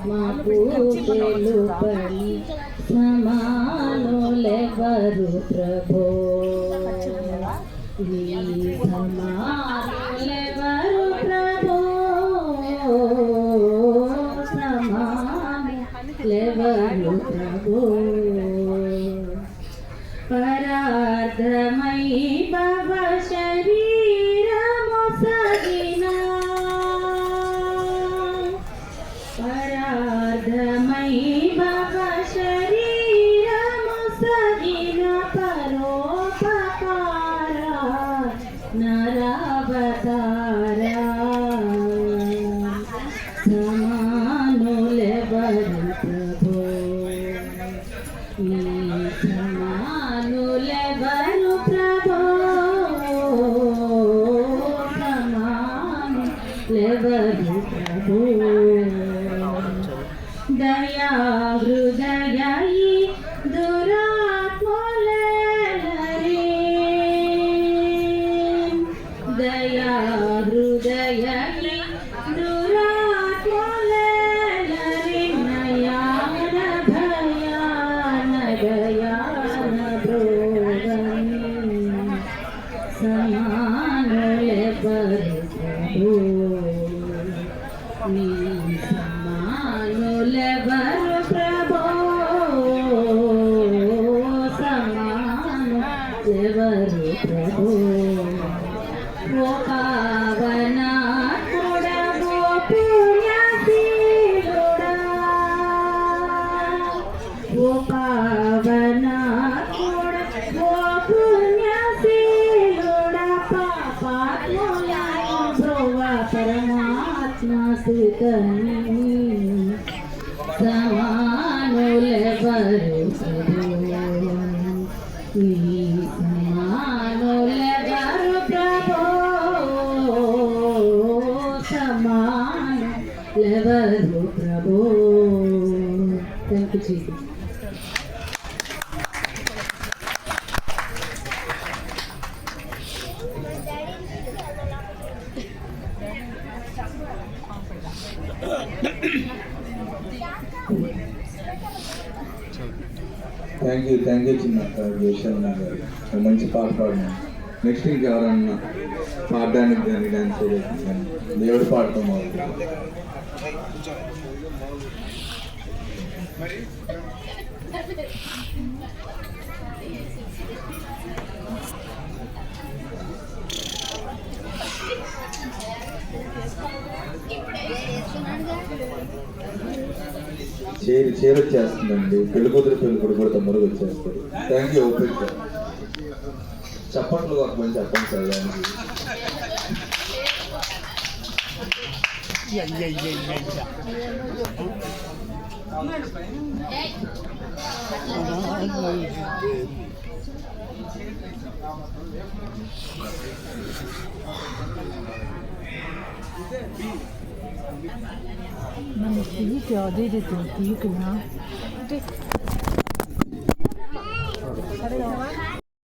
మాకు తెలుపని సమానులెవరు ప్రభో, నీ సమానులెవరు ప్రభో, సమానులెవరు ప్రభో. పరార్థమై భవ శరీరము సగిన, పరార్థమై భవ శరీరము సగిన పరోపకార నరావతార, సమానులెవరు ప్రభో, నీ సమానులెవరు ప్రభో, సమానులెవరు ప్రభో. దయా హృదయీ దురాత్మలే, దయా హృదయీ దురాత్మలే, నయాన భయాన గయాన బ్రోగని, సమానులెవరు ప్రభో, నీ సమానులెవరు ప్రభో, సమానులెవరు ప్రభో. ఓ పావనాత్ముడా, ఓ పుణ్యశీలుడా, ఓ పావనాత్ముడా, ఓ పుణ్యశీలుడా, పాపాత్ములను బ్రోవ పరమాత్మ సుతని, సమానులెవరు ప్రభో, నీ సమానులెవరు ప్రభో, సమానులెవరు ప్రభో. Thank you Jesus. Thank you చిన్న జోషన్న గారు, మంచి పాట పాడినాను. నెక్స్ట్ ఇంకెవరన్నా పాడడానికి కానీ డ్యాన్స్ చేయడానికి కానీ దేవుడు పాడతాం వాళ్ళు. చేరొచ్చేస్తుందండి, పెళ్ళికూతురు పెళ్ళికొడుకు కూడా తొందరగా వచ్చేస్తారు. Thank you. ఓపెన్ చప్పట్లు ఒక మంచి చెప్పండి సార్ దానికి.那你第一个对的，第一个呢？对。